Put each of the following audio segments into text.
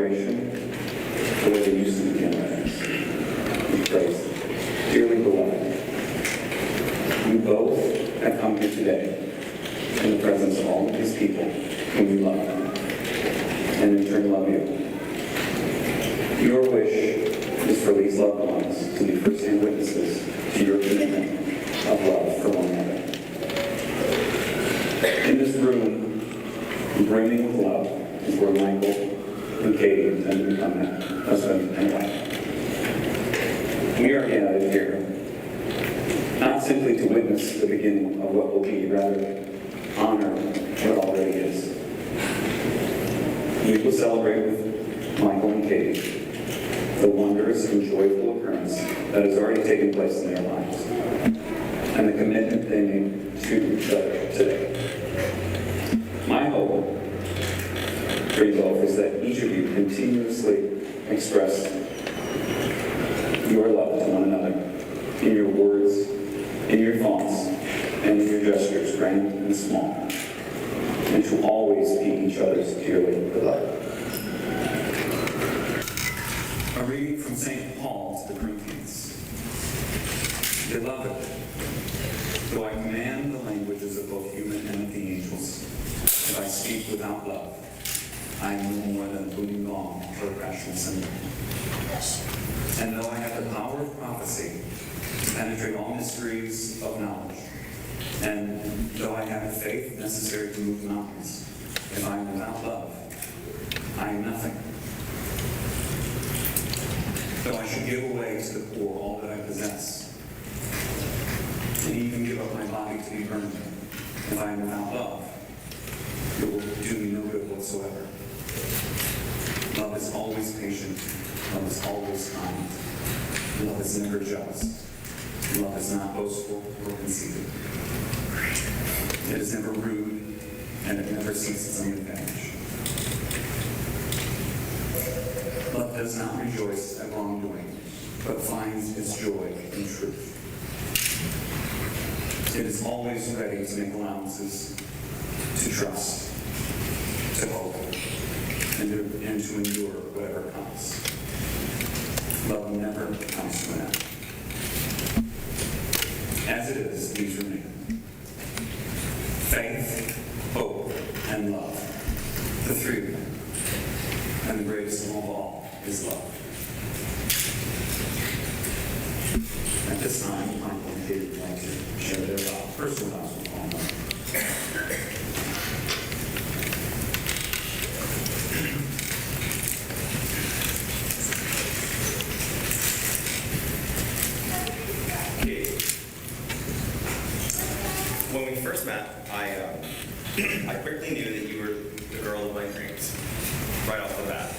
celebration the way they used to begin weddings. We praise dearly beloved. You both have come here today in the presence of all of these people whom you love, and in turn love you. Your wish is for these loved ones to be first-hand witnesses to your commitment of love for one another. In this room, brimming with love, is where Michael and Katy intend to become husband and wife. We are gathered here, not simply to witness the beginning of what will be, rather honor what already is. We will celebrate with Michael and Katy the wondrous and joyful occurrence that has already taken place in their lives, and the commitment they made to each other today. My hope for you both is that each of you continuously express your love to one another in your words, in your thoughts, and in your gestures, grand and small, and to always be each other's dearly beloved. A reading from St. Paul to the Corinthians. Beloved, though I command the languages of both human and of the angels, if I speak without love, I am no more than a booming gong or a crashing cymbal. And though I have the power of prophecy to penetrate all mysteries of knowledge, and though I have the faith necessary to move mountains, if I am without love, I am nothing. Though I should give away to the poor all that I possess, and even give up my body to be burned, if I am without love, it will do me no good whatsoever. Love is always patient. Love is always kind. Love is never jealous. Love is not boastful or conceited. It is never rude, and it never seeks its own advantage. Love does not rejoice at wrongdoing, but finds its joy in truth. It is always ready to make allowances, to trust, to hope, and to endure whatever comes. Love never comes to an end. As it is, these remain: faith, hope, and love. The three of them. And the greatest of all is love. At this time, Michael and Katy would like to share their personal vows with one another. When we first met, I quickly knew that you were the girl of my dreams, right off the bat.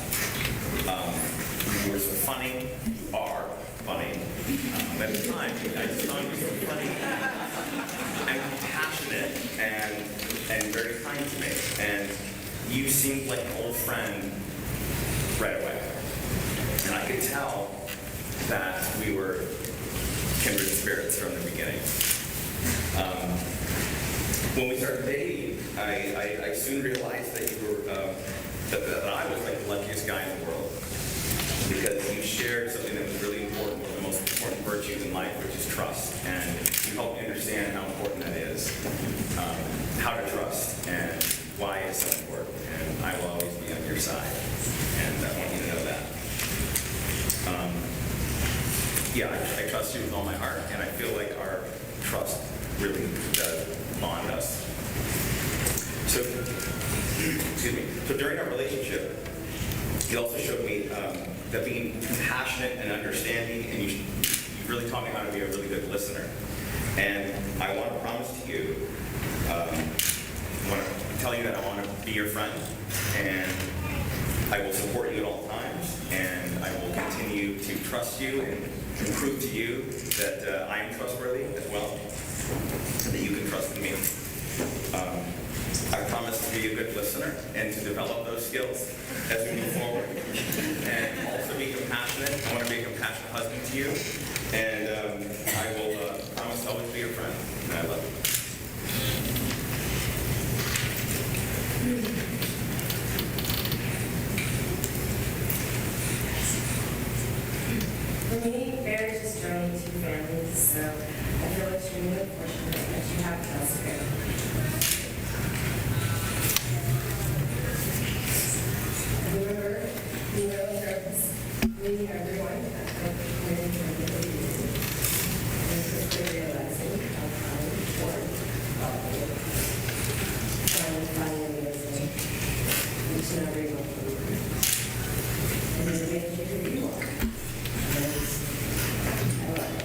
You were so funny, you are funny. At the time, I just thought you were so funny and compassionate and very kind to me. And you seemed like an old friend right away. And I could tell that we were kindred spirits from the beginning. When we started dating, I soon realized that you were that I was like the luckiest guy in the world, because you shared something that was really important, one of the most important virtues in life, which is trust, and you helped me understand how important that is, how to trust, and why it's so important. And I will always be on your side, and I want you to know that. I trust you with all my heart, and I feel like our trust really does bond us. So, So during our relationship, you also showed me that being compassionate and understanding, and you really taught me how to be a really good listener. And I want to promise to you, I want to tell you that I want to be your friend, and I will support you at all times, and I will continue to trust you and prove to you that I am trustworthy as well, and that you can trust in me. I promise to be a good listener and to develop those skills as we move forward, and also be compassionate. I want to be a compassionate husband to you, and I will promise to always be your friend, and I love you. joining two families, so I feel extremely fortunate that you have us here. I remember being really nervous, meeting everyone at the community meeting, and quickly realizing how kind, warm, thoughtful, and finding amazing each and every one of you. And it's made you who you are. And I love it.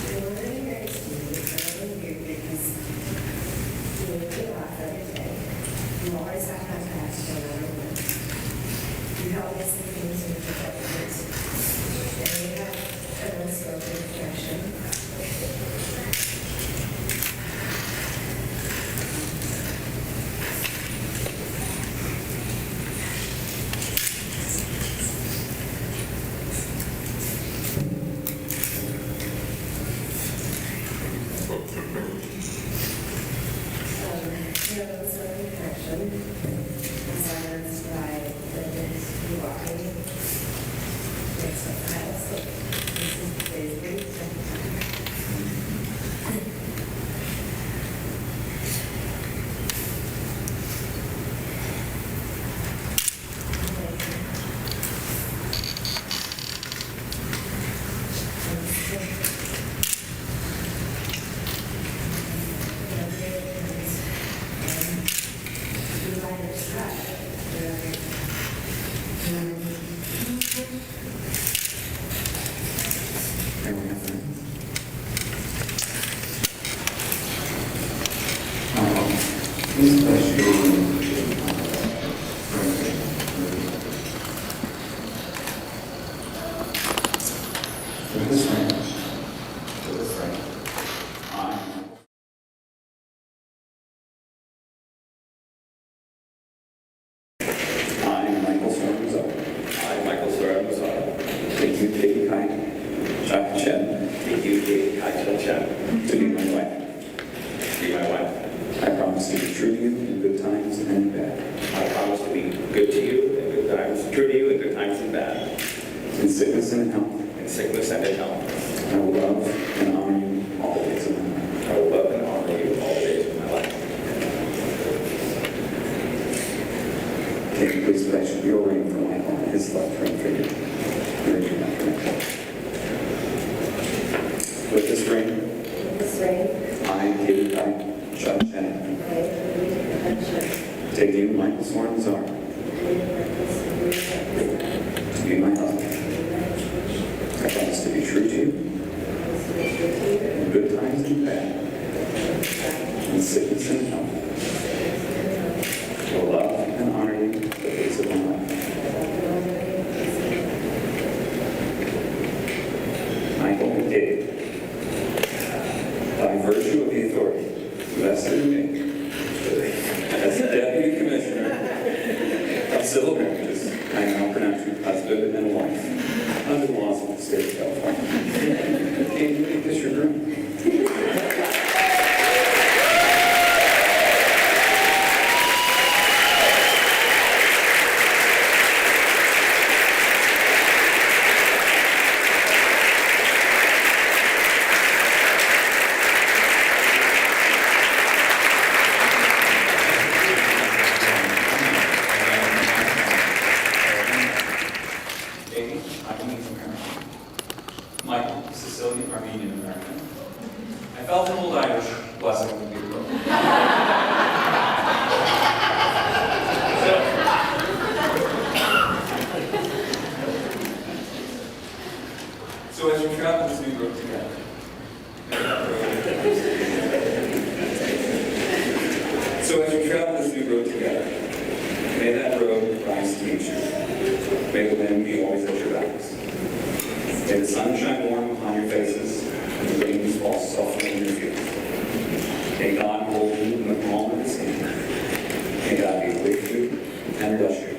You're really great to me. It's really weird because you make me laugh every day. You always have my back no matter what. You help me see things in perspective. And you have an unspoken connection. You have an unspoken connection. As evidenced by the things you walking. Makes us smile. So this is today's great. Please place your for this ring. I, Michael Sorensal. I, Michael Sorensal, Take you, Katy Chen, take you, Katy Chen, to be my wife. to be my wife. I promise to be true to you in good times and in bad, I promise to be good to you in good times, true to you in good times and bad, in sickness and in health. in sickness and in health. I will love and honor you all the days of my life. I will love and honor you all the days of my life. Can you please place your ring for Michael and his love ring for you? Repeat after me. With this ring, This ring, I, Katy Chen, take you, Michael Sorensal, to be my husband. I promise to be true to you in good times and bad, in sickness and health. I will love and honor you the days of my life. Michael and Katy, by virtue of the authority vested in me as Deputy Commissioner of Civil Marriages, I now pronounce you husband and wife under the laws of the state of California. Can you make this your room? Katy, Chinese American. Michael, Sicilian Armenian American. I felt an old Irish blessing with you. So as you travel this new road together, may that road rise to meet you. May the wind be always at your backs. May the sun shine warm upon your faces, and the rains fall softly in your fields. May God hold you in the palm of his hand. May God be with you and bless you.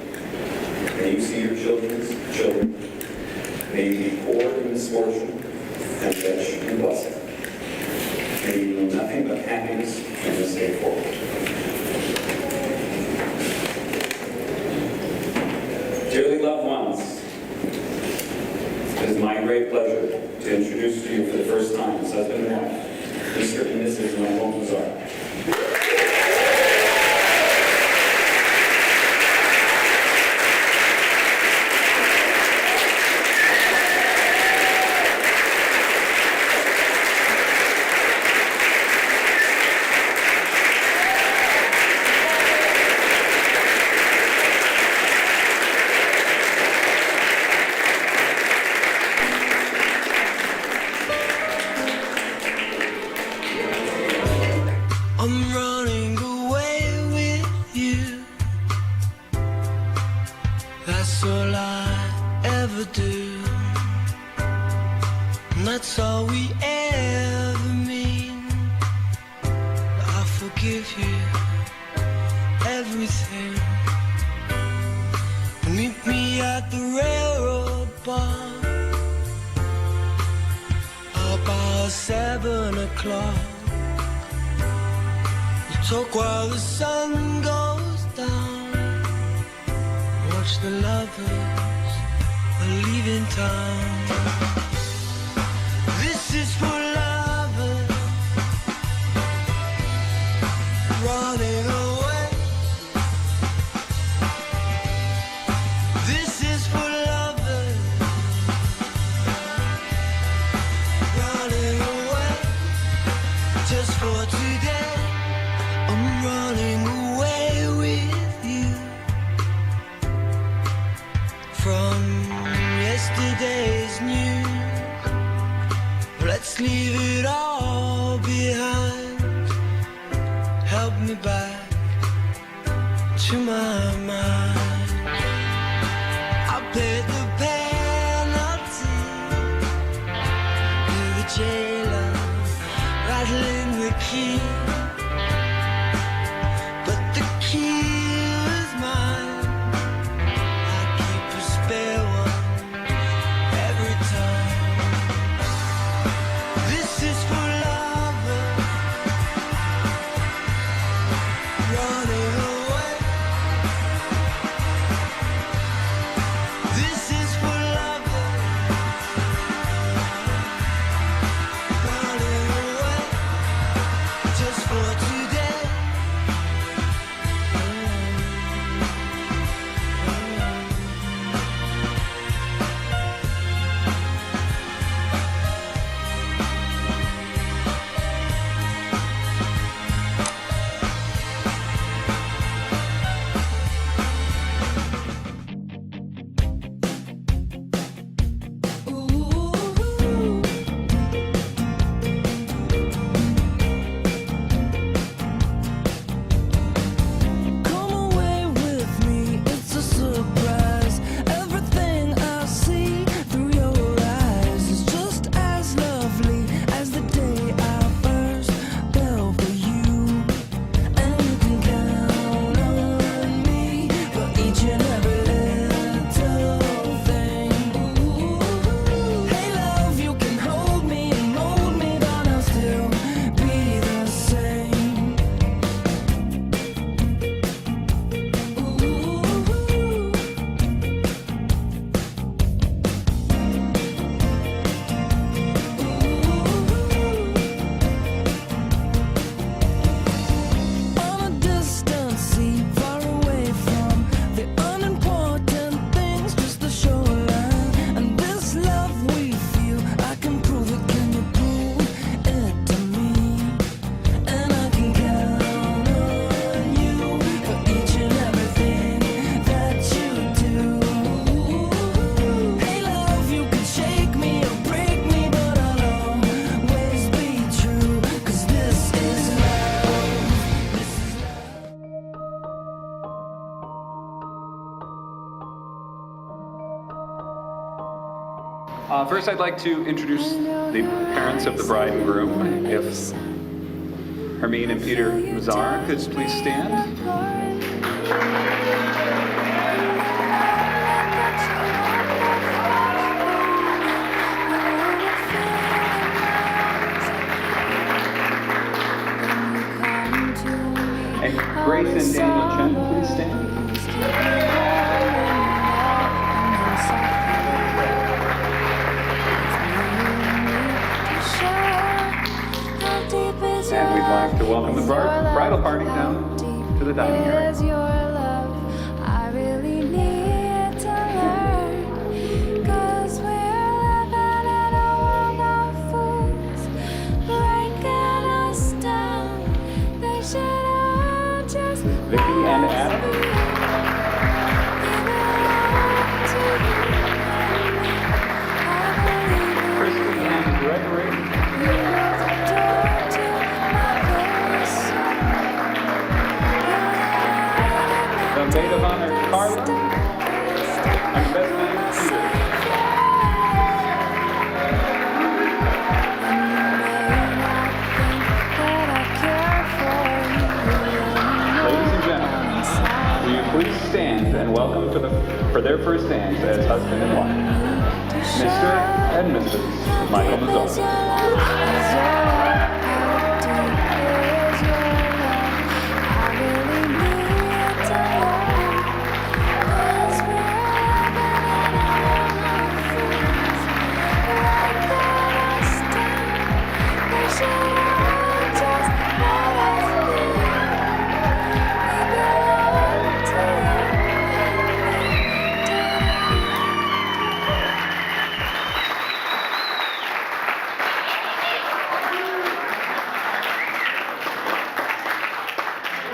May you see your children's children. May you be poor in misfortune and rich in blessing. May you know nothing but happiness families and this day forward. Dearly loved ones, it is my great pleasure to introduce to you for the first time as husband and wife, Mr. and Mrs. Michael Mazar. I'm running away with you. That's all I ever do. And that's all we ever mean. I forgive you everything. Meet me at the railroad bar about 7 o'clock. Talk while the sun goes down. Watch the lovers are leaving town. This is for lovers running away. This is for lovers running away. Just for today, I'm running away with you from yesterday's news. Let's leave it all behind. Help me back to my mind. I paid the penalty to the jailer, rattling the key. But the key was mine. I keep a spare one every time. This is for lovers running away. This is for lovers running away. Just for today. Come away with me, it's a surprise. Everything I see through your eyes is just as lovely as the day I first fell for you. And you can count on me for each and every little thing. Hey love, you can hold me and mold me, but I'll still be the same. On a distant sea, far away from the unimportant things, just the shoreline. And this love we feel, I can prove it. Can you prove it to me? And I can count on you for each and everything that you do. Hey love, you can shake me or break me, but I'll always be true. 'Cause this is love. This is First, I'd like to introduce the parents of the bride and groom. If Hermine and Peter Mazar could please stand. Chen, please stand. And we'd like to welcome the bridal party down to the dining area. Is your love? I really need to learn, 'cause we're living in a world of fools, breaking us down. They should all just Vicky and Adam. be. We belong to you and me. I believe in Christy and Gregory. you. Know the door to my very soul. The maid of honor, Carla. And best man, Peter. Ladies and gentlemen, will you please stand and welcome for their first dance as husband and wife, Mr. and Mrs. Michael Mazzara.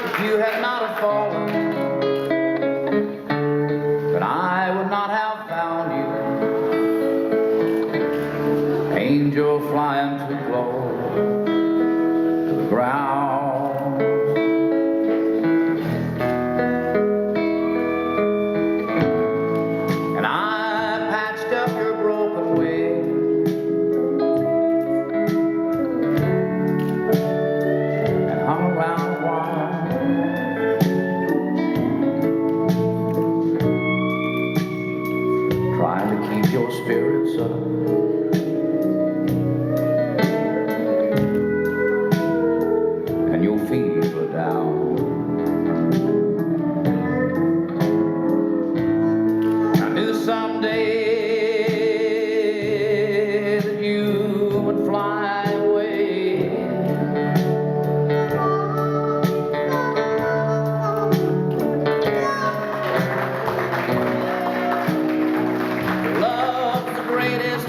If you had not have fallen, then I would not have found you. Angel flying too close to the ground. And I patched up your broken wing. And hung around a while. Trying to keep your spirits up. And your feet are down. I knew someday that you would fly away. Love's the greatest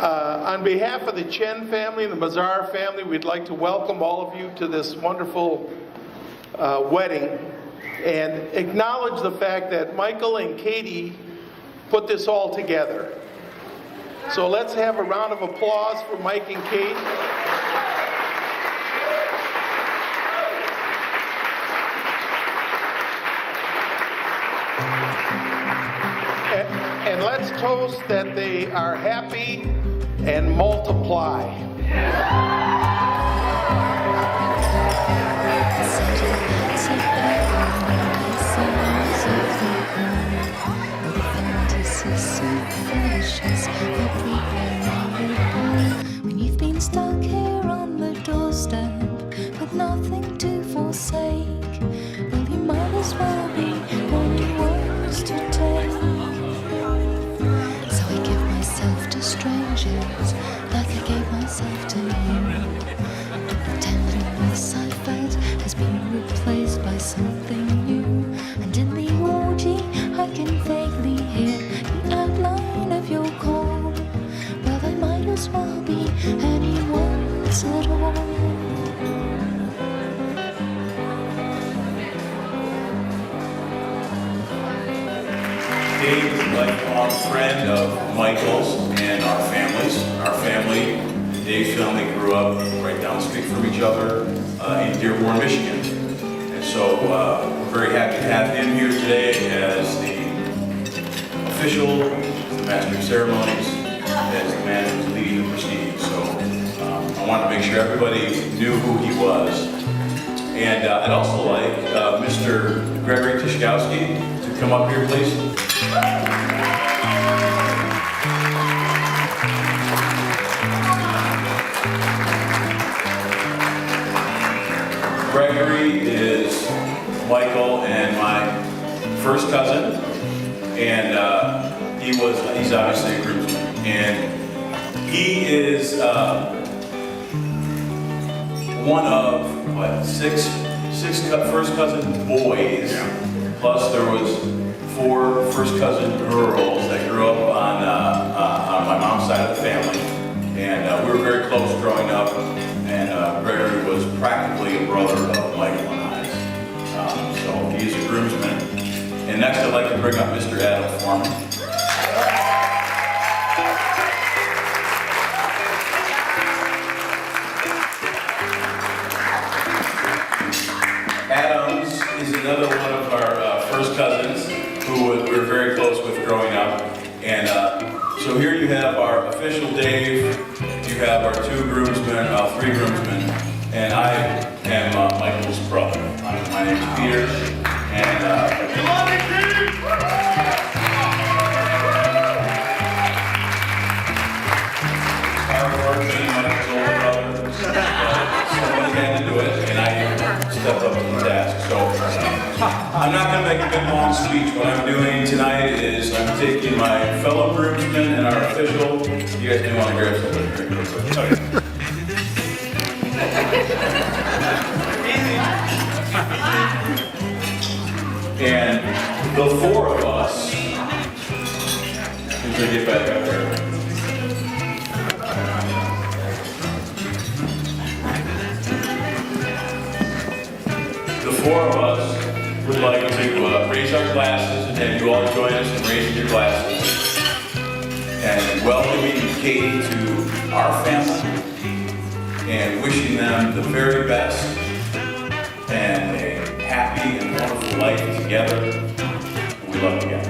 On behalf of the Chen family and the Mazar family, we'd like to welcome all of you to this wonderful wedding and acknowledge the fact that Michael and Katy put this all together. So let's have a round of applause for Mike and Kate. And let's toast that they are happy and multiply. When you've been stuck here on the doorstep with nothing to forsake, well, you might as well be only ones to take. So I give myself to strangers like I gave myself to you. The tenderness I felt has been replaced by something new. And in the orgy I can vaguely hear the outline of your call. Well, I might as well be anyone's at all. Dave is a lifelong friend of Michael's and our families. Our family, Dave's family, grew up right down the street from each other in Dearborn, Michigan. And so we're very happy to have him here today as the official, the master of ceremonies, as the man who's leading the proceedings. So I wanted to make sure everybody knew who he was. And I'd also like Mr. Gregory Tishkowski to come up here, please. Gregory is Michael and my first cousin, and he's obviously a groomsman, and he is one of six first cousin boys, plus there was 4 first cousin girls that grew up on my mom's side of the family, and we were very close growing up, and Gregory was practically a brother of Michael and I. So he's a groomsman. And next I'd like to bring up Mr. Adam Foreman. Adams is another one of our first cousins who we were very close with growing up. And so here you have our official Dave, you have our 2 groomsmen, 3 groomsmen, and I am Michael's brother. My name is Peter, and unfortunately, Michael's older brother, somebody had to do it, and I stepped up to the task. So I'm not going to make a big long speech. What I'm doing tonight is I'm taking my fellow groomsmen and our official. You guys may want to grab something to drink real quick. Okay. And the 4 of us, as I get back up there. The 4 of us would like to raise our glasses and have you all join us in raising your glasses and welcoming Katy to our family and wishing them the very best and a happy and wonderful life together. We love you guys.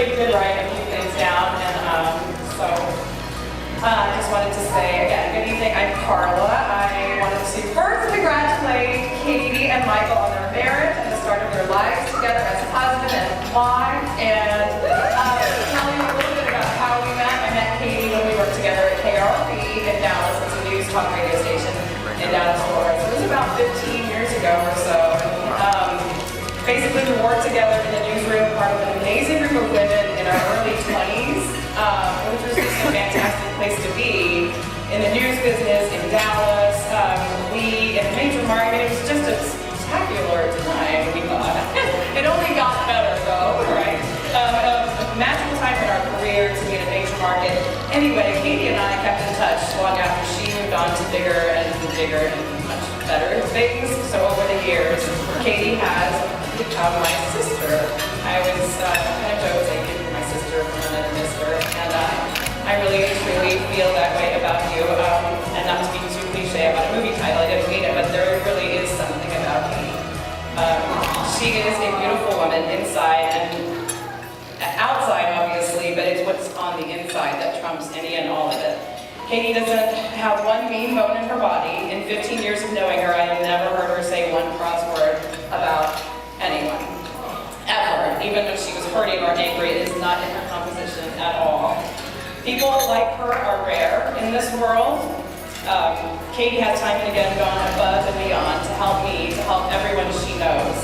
really did write a few things down, and I just wanted to say again, good evening. I'm Carla. I wanted to first congratulate Katy and Michael on their marriage and the start of their lives together as husband and wife, and tell you a little bit about how we met. I met Katy when we worked together at KRLB in Dallas. It's a news talk radio station in Dallas, Florida. So it was about 15 years ago or so. Basically, we worked together in the newsroom, part of an amazing group of women in our early 20s, which was just a fantastic place to be in the news business in Dallas. We, in a major market, it was just a spectacular time, we thought. It only got better, though, right? A magical time in our career to be in a major market. Anyway, Katy and I kept in touch long after she moved on to bigger and much better things. So over the years, Katy has become my sister. I was kind of joking, my sister from another mister, and I really truly feel that way about you. And not to be too cliche about a movie title, I didn't mean it, but there really is something about Katy. She is a beautiful woman inside and outside, obviously, but it's what's on the inside that trumps any and all of it. Katy doesn't have one mean bone in her body. In 15 years of knowing her, I have never heard her say one cross word about anyone, ever. Even when she was hurting or angry, it is not in her composition at all. People like her are rare in this world. Katy has time and again gone above and beyond to help me, to help everyone she knows.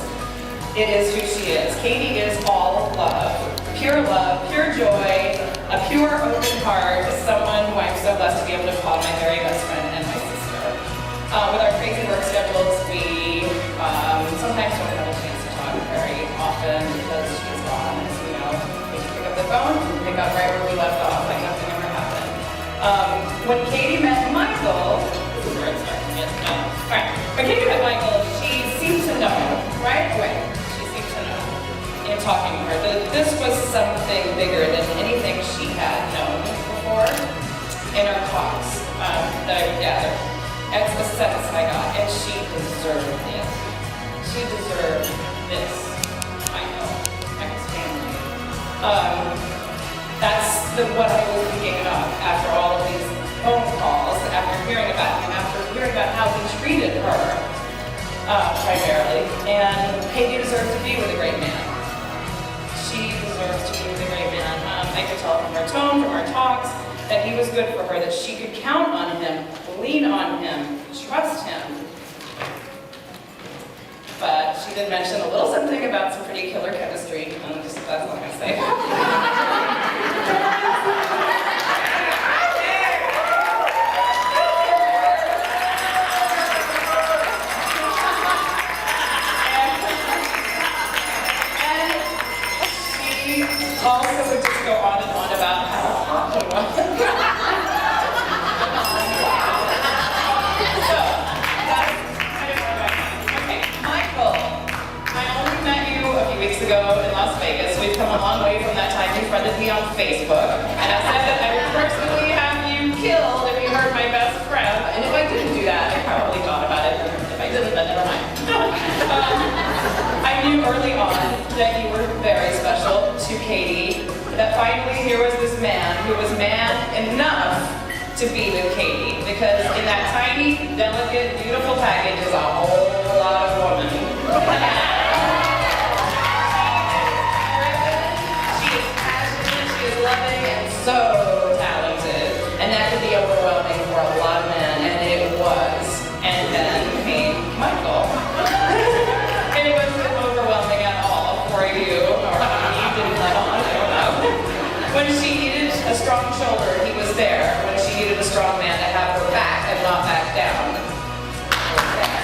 It is who she is. Katy is all love, pure joy, a pure open heart, someone who I'm so blessed to be able to call my very best friend and my sister. With our crazy work schedules, we sometimes don't have a chance to talk very often because she's gone. As you know, we pick up the phone and pick up right where we left off, like nothing ever happened. When Katy met Michael, this is where it starts. Alright, when Katy met Michael, she seemed to know right away. She seemed to know in talking to her that this was something bigger than anything she had known before in our talks that I would gather. That's the sense I got, and she deserved it. She deserved this, Michael, and his family. That's what I was thinking of after all of these phone calls, after hearing about him, after hearing about how he treated her, primarily. And Katy deserves to be with a great man. She deserves to be with a great man. I could tell from her tone, from our talks, that he was good for her, that she could count on him, lean on him, trust him. But she did mention a little something about some pretty killer chemistry, and that's all I'm going to say. Also would just go on and on about how hot he was. So, that's kind of what okay, Michael, I only met you a few weeks ago in Las Vegas. We've come a long way from that time you friended me on Facebook. And I said that I would personally have you killed if you hurt my best friend. And if I didn't do that, I probably thought about it. If I didn't, then never mind. I knew early on that you were very special to Katy, that finally here was this man who was man enough to be with Katy, because in that tiny, delicate, beautiful package is a whole lot of woman. She is passionate, she is loving, and so talented, and that could be overwhelming for a lot of men, and it was. And then came Michael. And it wasn't overwhelming at all for you, or maybe you didn't let on, I don't know. When she needed a strong shoulder, he was there. When she needed a strong man to have her back and not back down, he was there.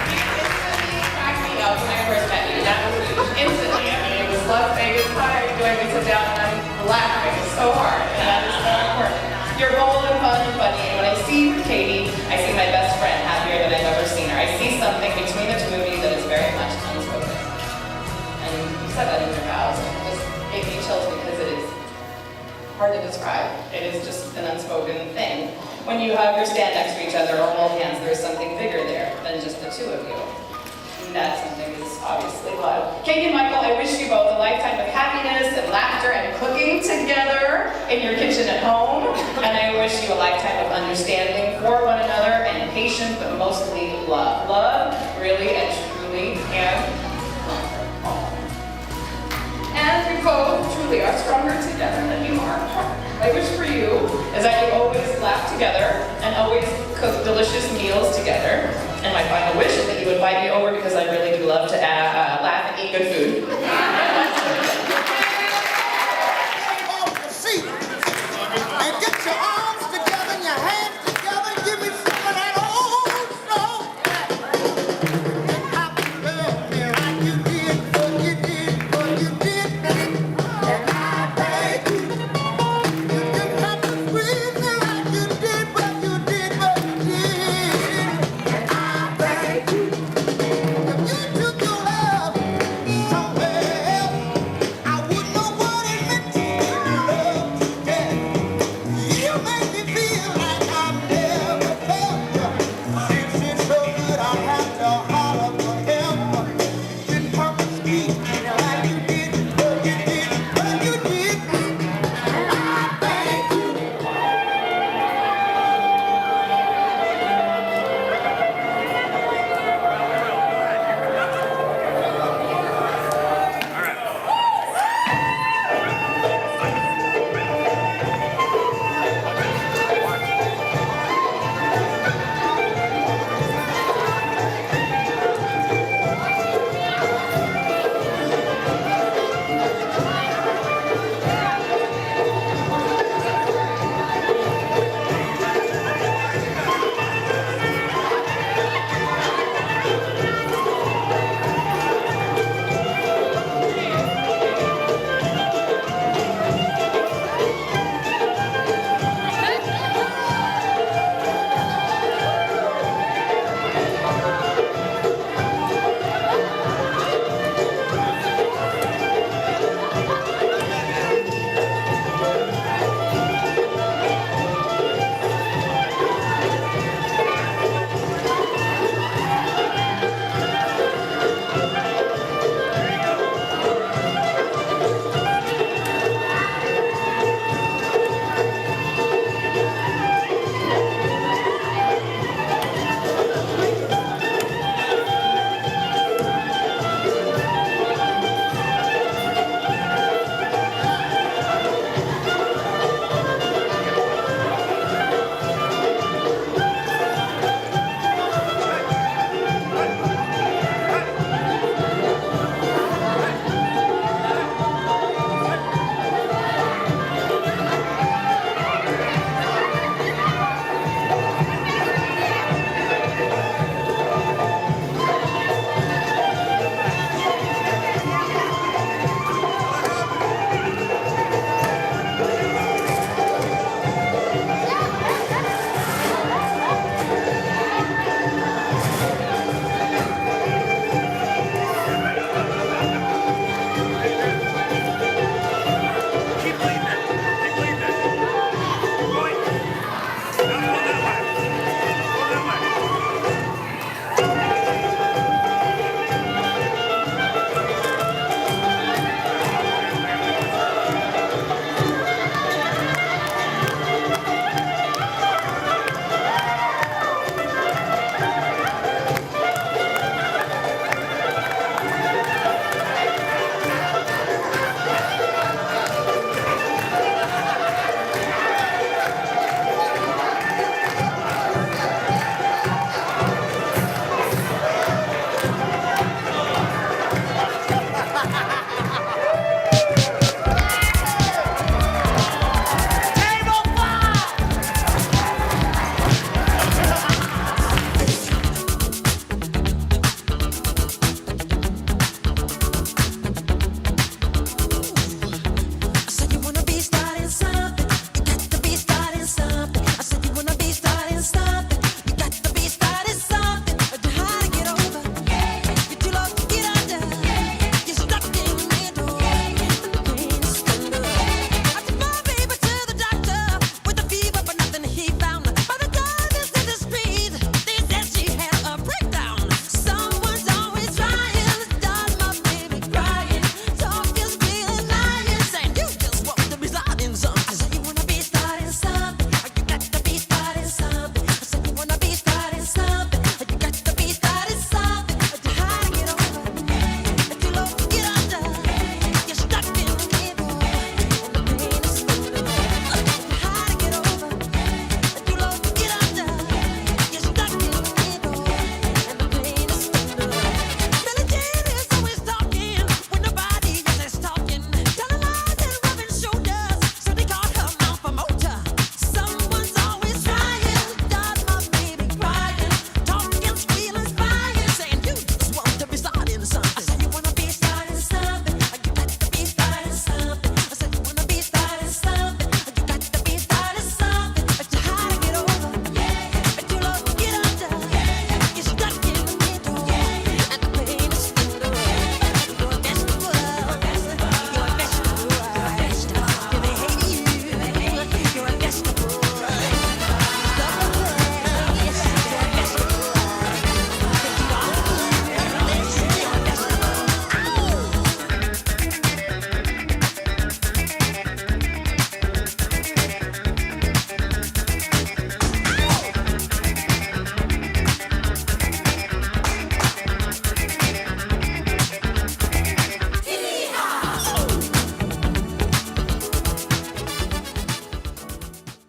You instantly cracked me up when I first met you. That was instantly. I mean, it was Las Vegas High, doing me sit down and I'm laughing so hard, and that is so important. You're bold and fun and funny, and when I see you with Katy, I see my best friend happier than I've ever seen her. I see something between the two of you that is very much unspoken. And you said that in your vows, and it just gave me chills because it is hard to describe. It is just an unspoken thing. When you hug or stand next to each other or hold hands, there is something bigger there than just the two of you. that something is obviously love. Katy and Michael, I wish you both a lifetime of happiness and laughter and cooking together in your kitchen at home. And I wish you a lifetime of understanding for one another and patience, but mostly love. Love really and truly can conquer all. And we both truly are stronger together than you are apart. My wish for you is that you always laugh together and always cook delicious meals together. And my final wish is that you invite me over because I really do love to laugh and eat good food.